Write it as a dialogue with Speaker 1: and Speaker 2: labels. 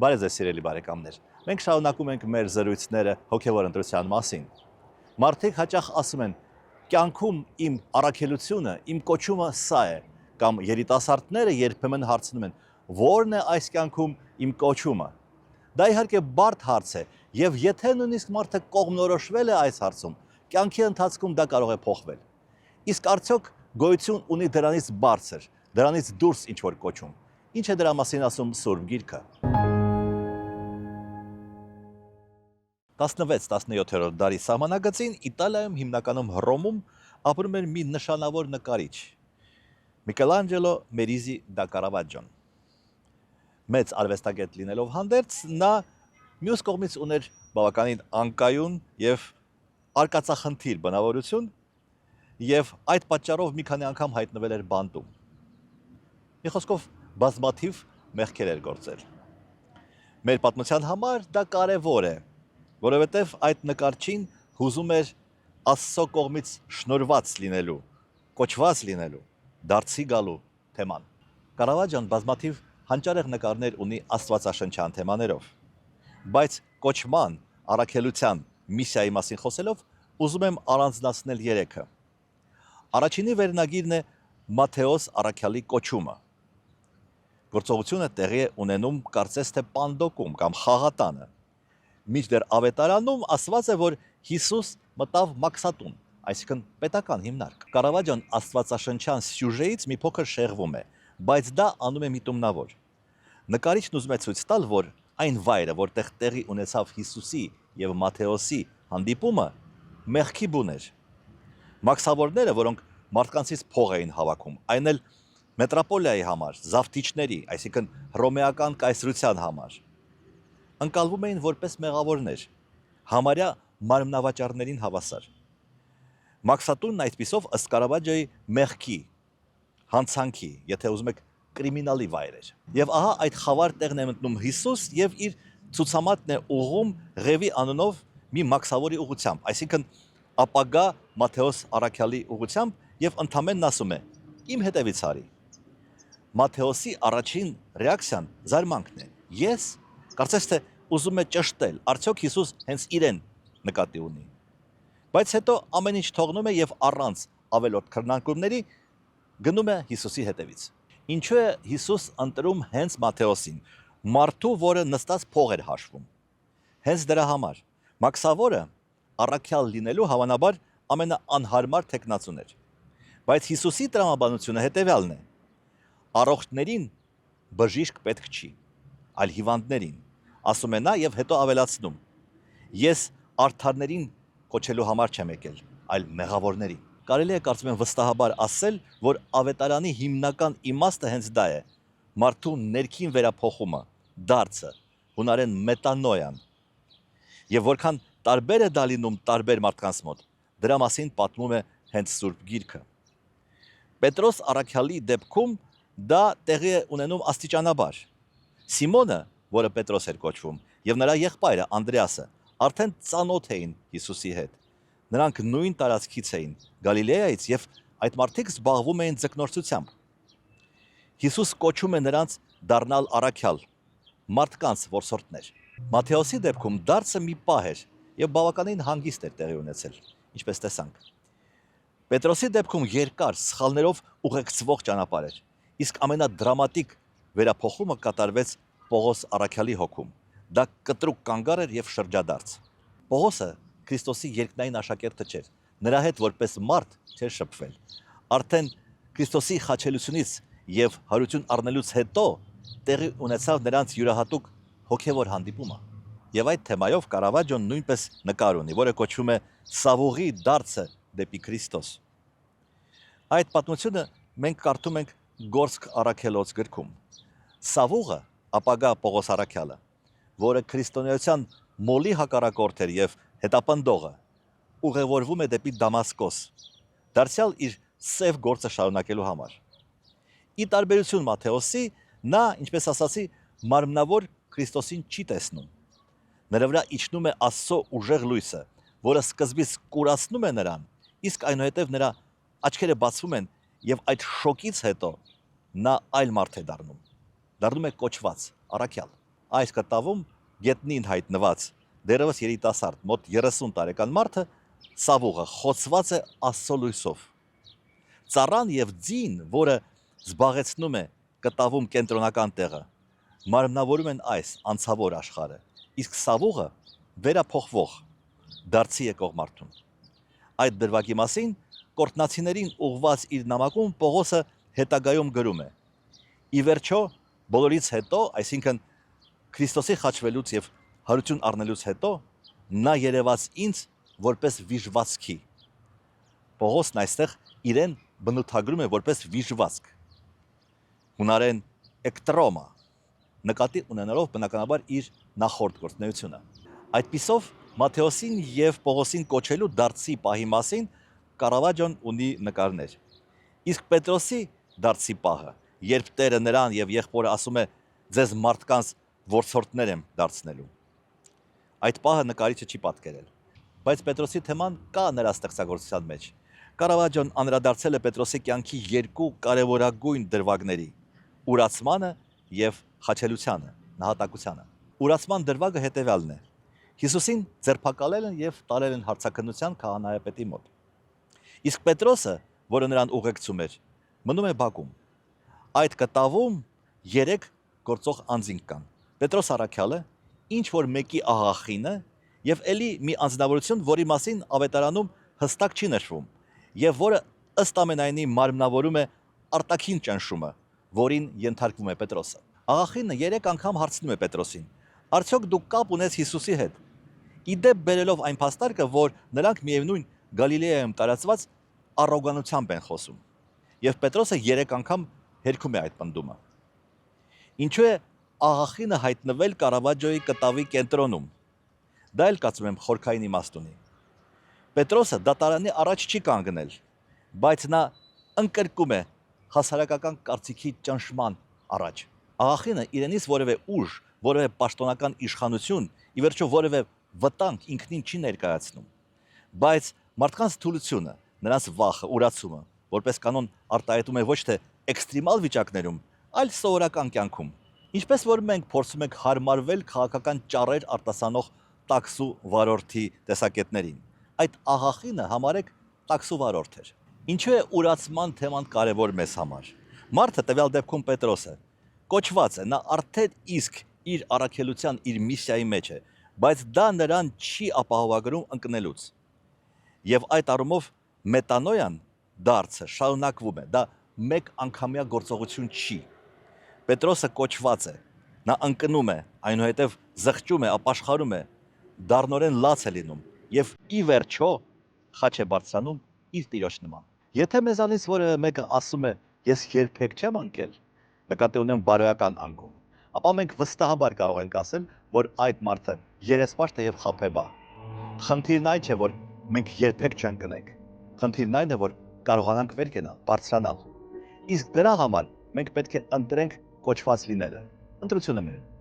Speaker 1: Բարև ձեզ սիրելի բարեկամներ։ Մենք շարունակում ենք մեր զրույցները հոգևոր ընտրության մասին։ Մարդիկ հաճախ ասում են. «Կյանքում իմ առաքելությունը, իմ կոչումը սա է», կամ երիտասարդները երբեմն հարցնում են. «Ո՞րն է այս կյանքում իմ կոչումը»։ Դա իհարկե բարդ հարց է, եւ եթե նույնիսկ մարդը կողմնորոշվել է այս հարցում, կյանքի ընթացքում դա կարող է փոխվել։ Իսկ արդյոք գոյություն ունի դրանից բարձր, դրանից դուրս ինչ-որ կոչում։ Ինչ է դրա մասին ասում Սուրբ Գիրքը։ 16-17-րդ դարի սահմանագծին Իտալիայում, հիմնականում Հռոմում, ապրում էր մի նշանավոր նկարիչ՝ Միքելանջելո Մերիզի դա Կարավաջոն։ Մեծ արվեստագետ լինելով հանդերձ, նա մյուս կողմից ուներ բավականին անկայուն եւ արկածախնդիր բնավորություն եւ այդ պատճառով մի քանի անգամ հայտնվել էր բանտում։ Մի խոսքով բազմաթիվ մեղքեր էր գործել։ Մեր պատմության համար դա կարևոր է, որովհետեւ այդ նկարչին հուզում էր Աստծո կողմից շնորհված լինելու, կոչված լինելու, դարձի գալու թեման։ Կարավաջոն բազմաթիվ հանճարեղ նկարներ ունի աստվածաշնչյան թեմաներով, բայց կոչման, առաքելության, միսիայի մասին խոսելով ուզում եմ առանձնացնել երեքը։ Առաջինի վերնագիրն է Մատթեոս առաքյալի կոչումը։ Գործողությունը տեղի է ունենում կարծես թե Պանդոկում կամ Խաղատանը։ Մինչդեռ Ավետարանում ասված է, որ Հիսուս մտավ Մաքսատուն, այսինքն պետական հիմնարկ։ Կարավաջոն աստվածաշնչյան սյուժեից մի փոքր շեղվում է, բայց դա անում է միտումնավոր։ Նկարիչն ուզում է ցույց տալ, որ այն վայրը, որտեղ տեղի ունեցավ Հիսուսի եւ Մատթեոսի հանդիպումը, մեղքի բուն էր։ Մաքսավորները, որոնք մարդկանցից փող էին հավաքում, այն էլ մետրոպոլիայի համար, զավթիչների, այսինքն հռոմեական կայսրության համար, ընկալվում էին որպես մեղավորներ, համարյա մարմնավաճառներին հավասար։ Մաքսատունն այդպիսով ըստ Կարավաջոյի մեղքի, հանցանքի, եթե ուզում եք, կրիմինալի վայր էր։ Եվ ահա այդ խավար տեղն է մտնում Հիսուս եւ իր ցուցամատն է ուղղում Ղևի անունով մի մաքսավորի ուղղությամբ, այսինքն ապագա Մատթեոս առաքյալի ուղղությամբ եւ ընդամենն ասում է. «Իմ հետևից արի»։ Մատթեոսի առաջին ռեակցիան զարմանքն է։ Ես կարծես թե ուզում է ճշտել, արդյոք Հիսուս հենց իրեն նկատի ունի։ Բայց հետո ամեն ինչ թողնում է եւ առանց ավելորդ քննարկումների գնում է Հիսուսի հետևից։ Ինչու է Հիսուս ընտրում հենց Մատթեոսին, մարդու, որը նստած փող էր հաշվում։ Հենց դրա համար մաքսավորը առաքյալ լինելու հավանաբար ամենաանհարմար թեկնածուն էր։ Բայց Հիսուսի տրամաբանությունը հետևյալն է. առողջներին բժիշկ պետք չի, այլ հիվանդներին, ասում է նա եւ հետո ավելացնում. ես արդարներին կոչելու համար չեմ եկել, այլ մեղավորներին։ Կարելի է կարծում եմ վստահաբար ասել, որ ավետարանի հիմնական իմաստը հենց դա է. մարդու ներքին վերափոխումը, դարձը, հունարեն մետանոյան։ Եվ որքան տարբեր է դա լինում տարբեր մարդկանց մոտ, դրա մասին պատմում է հենց Սուրբ Գիրքը։ Պետրոս առաքյալի դեպքում դա տեղի է ունենում աստիճանաբար։ Սիմոնը, որը Պետրոս էր կոչվում, եւ նրա եղբայրը Անդրեասը արդեն ծանոթ էին Հիսուսի հետ։ Նրանք նույն տարածքից էին, Գալիլեայից, եւ այդ մարդիկ զբաղվում էին ձկնորսությամբ։ Հիսուս կոչում է նրանց դառնալ առաքյալ, մարդկանց որսորդներ։ Մատթեոսի դեպքում դարձը մի պահ էր եւ բավականին հանգիստ էր տեղի ունեցել, ինչպես տեսանք։ Պետրոսի դեպքում երկար սխալներով ուղեկցվող ճանապարհ էր, իսկ ամենադրամատիկ վերափոխումը կատարվեց Պողոս առաքյալի հոգում։ Դա կտրուկ կանգառ էր եւ շրջադարձ։ Պողոսը Քրիստոսի երկնային աշակերտը չէր, նրա հետ որպես մարդ չէր շփվել։ Արդեն Քրիստոսի խաչելությունից եւ հարություն առնելուց հետո տեղի ունեցավ նրանց յուրահատուկ հոգևոր հանդիպումը։ Եվ այդ թեմայով Կարավաջոն նույնպես նկար ունի, որը կոչվում է Սավուղի դարձը դեպի Քրիստոս։ Այդ պատմությունը մենք կարդում ենք Գործք առաքելոց գրքում։ Սավուղը, ապագա Պողոս առաքյալը, որը քրիստոնեության մոլի հակառակորդ էր եւ հետապնդողը, ուղևորվում է դեպի Դամասկոս, դարձյալ իր սև գործը շարունակելու համար։ Ի տարբերություն Մատթեոսի, նա, ինչպես ասացի, մարմնավոր Քրիստոսին չի տեսնում։ Նրա վրա իջնում է Աստծո ուժեղ լույսը, որը սկզբից կուրացնում է նրան, իսկ այնուհետև նրա աչքերը բացվում են եւ այդ շոկից հետո նա այլ մարդ է դառնում։ Դառնում է կոչված, առաքյալ։ այս կտավում գետնին հայտնված դերևս երիտասարդ մոտ 30 տարեկան մարդը սավուղը խոցված է Աստծո լույսով։ Ծառան եւ ձին, որը զբաղեցնում է կտավում կենտրոնական տեղը, մարմնավորում են այս անցավոր աշխարհը, իսկ սավուղը վերափոխվող դարձի եկող մարդուն։ Այդ դրվագի մասին կորտնացիներին ուղված իր նամակում Պողոսը հետագայում գրում է. ի վերջո բոլորից հետո, այսինքն Քրիստոսի խաչվելուց եւ հարություն առնելուց հետո նա երևաց ինձ որպես վիժվածքի։ Պողոսն այստեղ իրեն բնութագրում է որպես վիժվածք։ Հունարեն էկտրոմա, նկատի ունենալով բնականաբար իր նախորդ գործունեությունը։ Այդպիսով Մատթեոսին եւ Պողոսին կոչելու դարձի պահի մասին Կարավաջոն ունի նկարներ։ Իսկ Պետրոսի դարձի պահը, երբ Տերը նրան եւ եղբորը ասում է ձեզ մարդկանց ворցորդներ եմ դարձնելու։ Այդ պահը նկարիչը չի պատկերել, բայց Պետրոսի թեման կա նրա ստեղծագործության մեջ։ Կարավաջոն անդրադարձել է Պետրոսի կյանքի երկու կարևորագույն դրվագների՝ ուրացմանը եւ խաչելությանը, նահատակությանը։ Ուրացման դրվագը հետեւյալն է. Հիսուսին ձերբակալել են եւ տարել են հարցաքննության քահանայապետի մոտ։ Իսկ Պետրոսը, որը նրան ուղեկցում էր, մնում է բակում։ Այդ կտավում 3 գործող անձինք կան։ Պետրոս առաքյալը, ինչ որ մեկի աղախինը եւ ելի մի անձնավորություն, որի մասին ավետարանում հստակ չի նշվում եւ որը ըստ ամենայնի մարմնավորում է արտաքին ճնշումը, որին ենթարկվում է Պետրոսը։ Աղախինը 3 անգամ հարցնում է Պետրոսին. արդյոք դու կապ ունես Հիսուսի հետ։ Իդեպ բերելով այն փաստարկը, որ նրանք միևնույն Գալիլեայում տարածված առոգանությամբ են խոսում։ Եվ Պետրոսը 3 անգամ հերքում է այդ պնդումը։ Ինչու է աղախինը հայտնվել Կարավաջոյի կտավի կենտրոնում։ Դա էլ կարծում եմ խորքային իմաստ ունի։ Պետրոսը դատարանի առաջ չի կանգնել, բայց նա ընկրկում է հասարակական կարծիքի ճնշման առաջ։ Աղախինը իրենից որևէ ուժ, որևէ պաշտոնական իշխանություն, ի վերջո որևէ վտանգ ինքնին չի ներկայացնում։ Բայց մարդկանց թուլությունը, նրանց վախը, ուրացումը, որպես կանոն արտահայտում է ոչ թե էքստրեմալ վիճակներում, այլ սովորական կյանքում։ Ինչպես որ մենք փորձում ենք հարմարվել քաղաքական ճառեր արտասանող տաքսու վարորդի տեսակետներին, այդ աղախինը համարեք տաքսու վարորդ էր։ Ինչու է ուրացման թեման կարևոր մեզ համար։ Մարդը, տվյալ դեպքում Պետրոսը, կոչված է, նա արդեն իսկ իր առաքելության, իր միսիայի մեջ է, բայց դա նրան չի ապահովագրում ընկնելուց։ Եվ այդ առումով մետանոյան դարձը շարունակվում է, դա մեկ անգամյա գործողություն չի։ Պետրոսը կոչված է, նա ընկնում է, այնուհետև զղջում է, ապաշխարում է, դառնորեն լաց է լինում եւ ի վերջո խաչ է բարձրանում իր տիրոջ նման։ Եթե մեզանից որևէ մեկը ասում է, ես երբեք չեմ ընկել, նկատի ունեմ բարոյական անկում, ապա մենք վստահաբար կարող ենք ասել, որ այդ մարդը երեսպաշտ է եւ խաբեբա։ Խնդիրն այն չէ, որ մենք երբեք չընկնենք։ Խնդիրն այն է, որ կարողանանք վեր կենալ, բարձրանալ։ Իսկ դրա համար մենք պետք է ընտրենք կոչված լինելը։ Ընտրությունը մեր